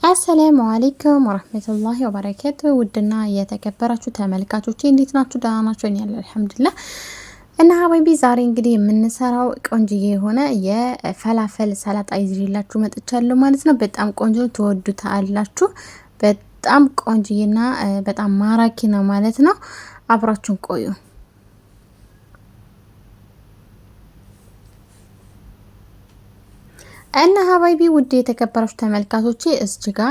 አሰላሙ አለይኩም ወራህመቱላሂ ወበረካቱ ውድና የተከበራችሁ ተመልካቾቼ እንዴት ናችሁ? ደህና ናችሁ? እኔ ያለው አልሐምዱሊላህ። እና ሀባይቢ ዛሬ እንግዲህ የምንሰራው ቆንጅዬ የሆነ የፈላፈል ሰላጣ ይዤላችሁ መጥቻለሁ ማለት ነው። በጣም ቆንጆ ትወዱታላችሁ። በጣም ቆንጅዬና በጣም ማራኪ ነው ማለት ነው። አብራችሁን ቆዩ። እና ሀባይቢ ውድ የተከበራችሁ ተመልካቾቼ እዚህ ጋር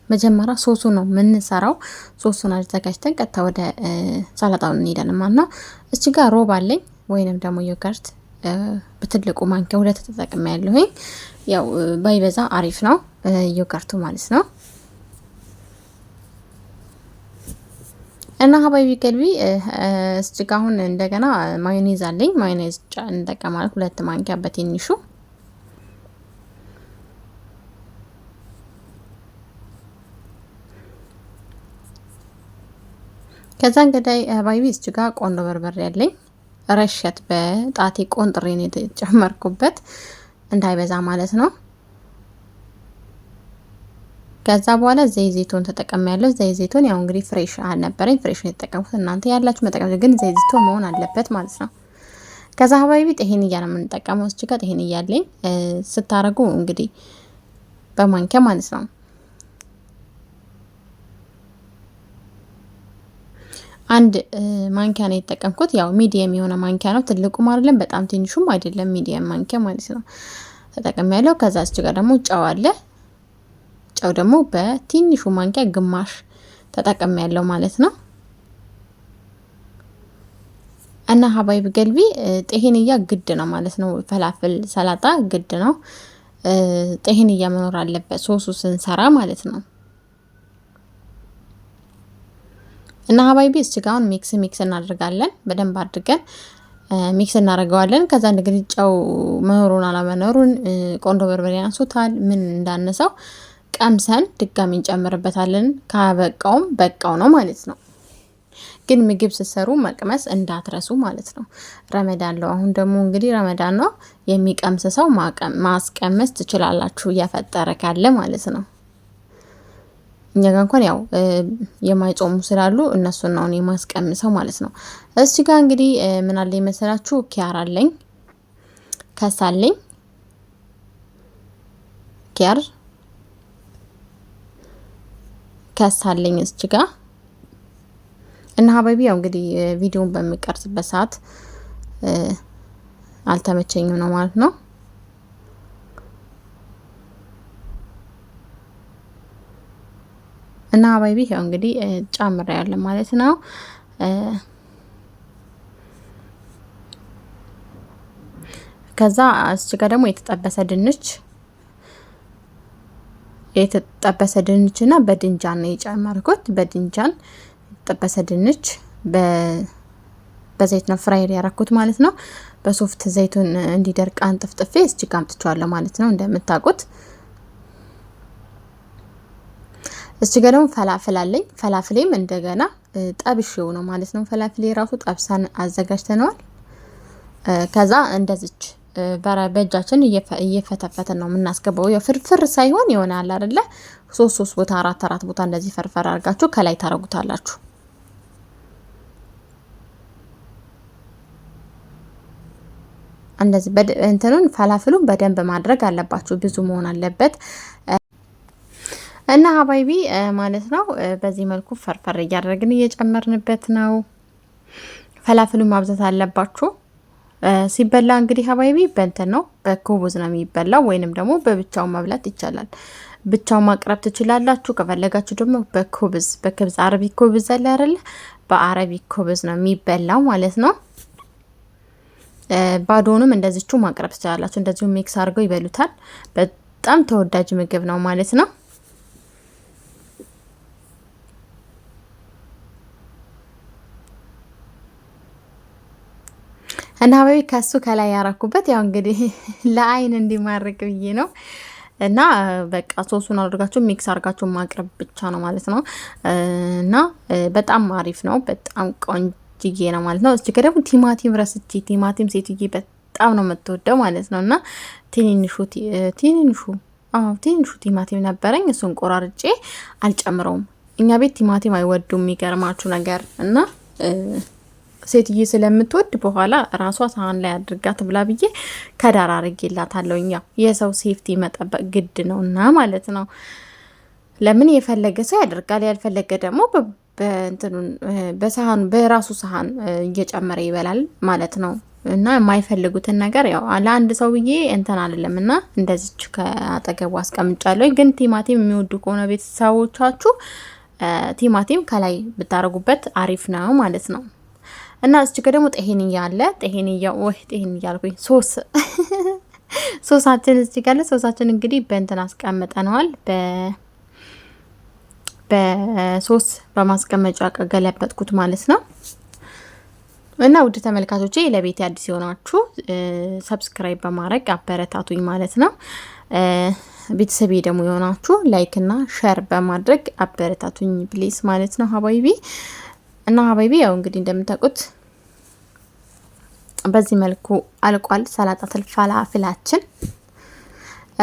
መጀመሪያ ሶሱ ነው የምንሰራው። ሶሱን አዘጋጅተን ቀጥታ ወደ ሰላጣውን እንሄዳለን ማለት ነው። እዚህ ጋር ሮብ አለኝ ወይንም ደግሞ ዮገርት በትልቁ ማንኪያ ሁለት ተጠቅሜ ያለሁኝ። ያው ባይበዛ አሪፍ ነው ዮገርቱ ማለት ነው። እና ሀባይቢ ቀልቢ እዚህ ጋር አሁን እንደገና ማዮኔዝ አለኝ። ማዮኔዝ እንጠቀማለን ሁለት ማንኪያ በትንሹ። ከዛ እንግዲህ ሀባይቢ እዚህ ጋር ቆንጆ በርበሬ ያለኝ ረሸት በጣቴ ቆንጥሬ ነው የተጨመርኩበት እንዳይበዛ ማለት ነው። ከዛ በኋላ ዘይቱን ተጠቀም ያለው ዘይቱን ያው እንግዲህ ፍሬሽ አልነበረኝ ፍሬሽ ነው የተጠቀምኩት። እናንተ ያላችሁ መጠቀም ግን ዘይቱን መሆን አለበት ማለት ነው። ከዛ ሀባይቢ ጤሄንያ ነው የምንጠቀመው። እዚህ ጋር ጤሄንያ ያለኝ ስታረጉ እንግዲህ በማንኪያ ማለት ነው። አንድ ማንኪያ ነው የተጠቀምኩት። ያው ሚዲየም የሆነ ማንኪያ ነው፣ ትልቁም አይደለም በጣም ትንሹም አይደለም፣ ሚዲየም ማንኪያ ማለት ነው ተጠቅሜ ያለው። ከዛ እዚህ ጋር ደግሞ ጨው አለ። ጨው ደግሞ በትንሹ ማንኪያ ግማሽ ተጠቅሜ ያለው ማለት ነው። እና ሀባይብ ገልቢ ጤሄንያ ግድ ነው ማለት ነው። ፈላፍል ሰላጣ ግድ ነው፣ ጤሄንያ መኖር አለበት ሶሱ ስንሰራ ማለት ነው። እና ሀባይቢ እስጋውን ሚክስ እናደርጋለን። በደንብ አድርገን ሚክስ እናደርገዋለን። ከዛ እንደግን ጨው መኖሩን አለመኖሩን ቆንጆ በርበሬ አንሶታል ምን እንዳነሰው ቀምሰን ድጋሚ እንጨምርበታለን። ካበቃውም በቃው ነው ማለት ነው። ግን ምግብ ስትሰሩ መቅመስ እንዳትረሱ ማለት ነው። ረመዳን ነው አሁን ደግሞ እንግዲህ ረመዳን ነው። የሚቀምስ ሰው ማስቀመስ ትችላላችሁ እያፈጠረ ካለ ማለት ነው። እኛ ጋር እንኳን ያው የማይጾሙ ስላሉ እነሱን ነው እኔ ማስቀምሰው ማለት ነው። እዚህ ጋር እንግዲህ ምን አለ መሰላችሁ ኪያር አለኝ፣ ከሳለኝ ኪያር ከሳለኝ እዚህ ጋር እና ሀባይቢ ያው እንግዲህ ቪዲዮውን በሚቀርጽበት ሰዓት አልተመቸኝም ነው ማለት ነው። እና ሀባይቢ ያው እንግዲህ ጨምራ ያለ ማለት ነው። ከዛ እዚህ ጋር ደግሞ የተጠበሰ ድንችና በድንጃን ነው የጨመርኩት። በድንጃን የተጠበሰ ድንች በዘይት ነው ፍራይር ያረኩት ማለት ነው። በሶፍት ዘይቱን እንዲደርቅ አንጥፍጥፌ እዚህ ጋር አምጥቻለሁ ማለት ነው እንደምታውቁት። እዚህ ጋር ደግሞ ፈላፍል አለኝ። ፈላፍሌም እንደገና ጠብሼው ነው ማለት ነው። ፈላፍሌ ራሱ ጠብሰን አዘጋጅተነዋል። ከዛ እንደዚች በእጃችን እየፈተፈተን ነው የምናስገባው። ያው ፍርፍር ሳይሆን ይሆናል አይደለ? ሶስት ቦታ አራት ቦታ እንደዚህ ፈርፈር አድርጋችሁ ከላይ ታረጉታላችሁ። እንደዚህ እንትኑን ፈላፍሉን በደንብ ማድረግ አለባችሁ። ብዙ መሆን አለበት። እና ሀባይቢ ማለት ነው በዚህ መልኩ ፈርፈር እያደረግን እየጨመርንበት ነው። ፈላፍሉን ማብዛት አለባችሁ። ሲበላ እንግዲህ ሀባይቢ በእንትን ነው በኮቦዝ ነው የሚበላው፣ ወይንም ደግሞ በብቻው መብላት ይቻላል። ብቻው ማቅረብ ትችላላችሁ። ከፈለጋችሁ ደግሞ በክብዝ አረቢክ ኮብዝ አለ አይደለ? በአረቢክ ኮብዝ ነው የሚበላው ማለት ነው። ባዶንም እንደዚቹ ማቅረብ ትችላላችሁ። እንደዚሁ ሚክስ አድርገው ይበሉታል። በጣም ተወዳጅ ምግብ ነው ማለት ነው። እና ሀባይቢ ከሱ ከላይ ያራኩበት ያው እንግዲህ ለአይን እንዲማርክ ብዬ ነው። እና በቃ ሶሱን አድርጋችሁ ሚክስ አድርጋችሁ ማቅረብ ብቻ ነው ማለት ነው። እና በጣም አሪፍ ነው፣ በጣም ቆንጅዬ ነው ማለት ነው። እዚህ ጋር ደግሞ ቲማቲም ረስቼ ቲማቲም ሴትዬ በጣም ነው የምትወደው ማለት ነው። እና ትንንሹ አዎ ትንሹ ቲማቲም ነበረኝ፣ እሱን ቆራርጬ አልጨምረውም። እኛ ቤት ቲማቲም አይወዱም የሚገርማችሁ ነገር እና ሴትዬ ስለምትወድ በኋላ ራሷ ሳህን ላይ አድርጋት ብላ ብዬ ከዳር አድርጌላታለሁ። ያው የሰው ሴፍቲ መጠበቅ ግድ ነው እና ማለት ነው። ለምን የፈለገ ሰው ያደርጋል፣ ያልፈለገ ደግሞ በሳህኑ በራሱ ሳህን እየጨመረ ይበላል ማለት ነው። እና የማይፈልጉትን ነገር ያው ለአንድ ሰው ብዬ እንትን አይደለም እና እንደዚች ከአጠገቡ አስቀምጫለሁ። ግን ቲማቲም የሚወዱ ከሆነ ቤተሰቦቻችሁ ቲማቲም ከላይ ብታረጉበት አሪፍ ነው ማለት ነው። እና እዚህ ደግሞ ጤሄንያ አለ። ጤሄንያ አልኩኝ ሶሳችን እዚህ ጋር ሶሳችን እንግዲህ በእንትን አስቀምጠነዋል በሶስ በማስቀመጫ ገለበጥኩት ማለት ነው። እና ውድ ተመልካቾቼ ለቤት አዲስ የሆናችሁ ሰብስክራይብ በማድረግ አበረታቱኝ ማለት ነው። ቤተሰቤ ደግሞ የሆናችሁ ላይክ እና ሼር በማድረግ አበረታቱኝ ፕሊስ ማለት ነው ሀባይቢ። እና ሀባይቢ ያው እንግዲህ እንደምታውቁት በዚህ መልኩ አልቋል ሰላጣ ፍላፍላችን።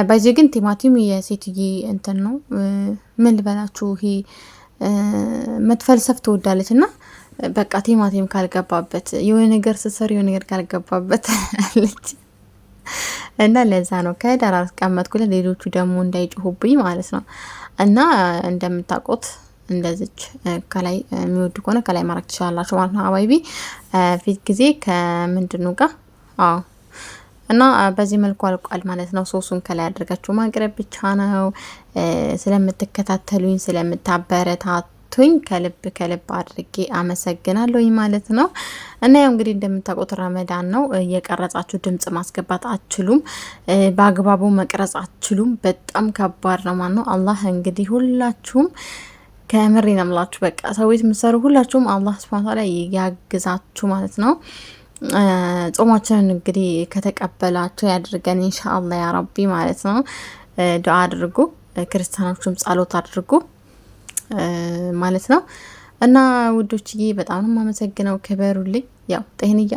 በዚህ ግን ቲማቲም የሴትዬ እንትን ነው ምን ልበላችሁ፣ ይሄ መትፈልሰፍ ትወዳለች እና በቃ ቲማቲም ካልገባበት የሆነ ነገር ስሰር የሆነ ነገር ካልገባበት አለች እና ለዛ ነው ከዳር አስቀመጥኩት፣ ሌሎቹ ደግሞ እንዳይጮሁብኝ ማለት ነው። እና እንደምታውቁት እንደዚች ከላይ የሚወዱ ከሆነ ከላይ ማድረግ ትችላላችሁ ማለት ነው። አባይቢ ፊት ጊዜ ከምንድኑ ጋር እና በዚህ መልኩ አልቋል ማለት ነው። ሶሱን ከላይ አድርጋችሁ ማቅረብ ብቻ ነው። ስለምትከታተሉኝ ስለምታበረታቱኝ ከልብ አድርጌ አመሰግናለሁኝ ማለት ነው። እና ያው እንግዲህ እንደምታውቁት ረመዳን ነው። እየቀረጻችሁ ድምጽ ማስገባት አትችሉም፣ በአግባቡ መቅረጽ አትችሉም። በጣም ከባድ ነው ማለት ነው። አላህ እንግዲህ ሁላችሁም ከምሬ ነው የምላችሁ፣ በቃ ሰዎች ምሰሩ ሁላችሁም አላህ ሱብሃነሁ ወተዓላ ያግዛችሁ ማለት ነው። ጾማችንን እንግዲህ ከተቀበላችሁ ያድርገን ኢንሻአላህ ያ ረቢ ማለት ነው። ዱአ አድርጉ፣ ክርስቲያኖችም ጸሎት አድርጉ ማለት ነው። እና ውዶችዬ በጣም ነው የማመሰግነው፣ ክበሩልኝ። ያው ጤሄንያ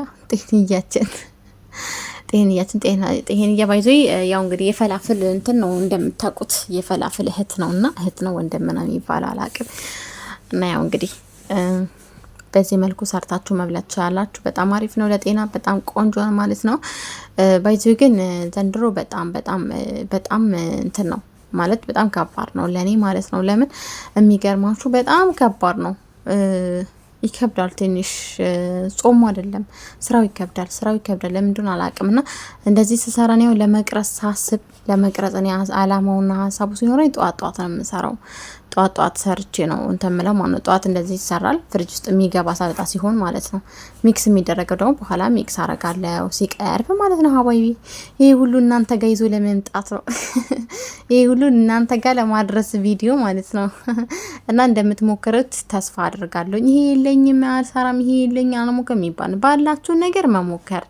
ባይዞ ያው እንግዲህ የፈላፍል እንትን ነው እንደምታውቁት፣ የፈላፍል እህት ነውና እህት ነው ወንድምና የሚባል አላቅም። እና ያው እንግዲህ በዚህ መልኩ ሰርታችሁ መብላት ትችላላችሁ። በጣም አሪፍ ነው ለጤና፣ በጣም ቆንጆ ነው ማለት ነው። ባይዞ ግን ዘንድሮ በጣም እንትን ነው ማለት በጣም ከባድ ነው ለኔ ማለት ነው። ለምን የሚገርማችሁ በጣም ከባድ ነው፣ ይከብዳል ትንሽ። ጾሙ አይደለም ስራው ይከብዳል። ለምን እንደሆነ አላውቅምና እንደዚህ ስሰራ ነው ለመቅረጽ ሳስብ ለመቅረጽ እኔ አላማውና ሀሳቡ ሲኖረኝ ጧት ነው የምሰራው። ጧት ሰርቼ ነው እንተምለው ማለት ነው። ጧት እንደዚህ ይሰራል ፍሪጅ ውስጥ የሚገባ ሰላጣ ሲሆን ማለት ነው። ሚክስ የሚደረገው ደግሞ በኋላ ሚክስ አረጋለሁ ሲቀርብ ማለት ነው። ሀባይቢ ይሄ ሁሉ እናንተ ጋር ይዞ ለመምጣት ነው። ይሄ ሁሉ እናንተ ጋር ለማድረስ ቪዲዮ ማለት ነው። እና እንደምትሞክሩት ተስፋ አድርጋለሁ። ይሄ የለኝም አልሰራም፣ ይሄ የለኝ አልሞከም የሚባል ባላችሁ ነገር መሞከር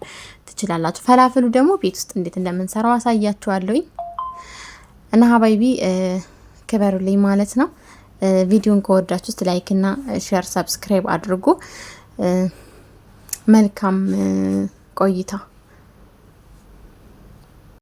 ትችላላችሁ። ፈላፍሉ ደግሞ ቤት ውስጥ እንዴት እንደምንሰራው አሳያችኋለሁኝ። እና ሀባይቢ ክበሩልኝ ማለት ነው። ቪዲዮን ከወዳችሁት ላይክ እና ሼር ሰብስክራይብ አድርጉ። መልካም ቆይታ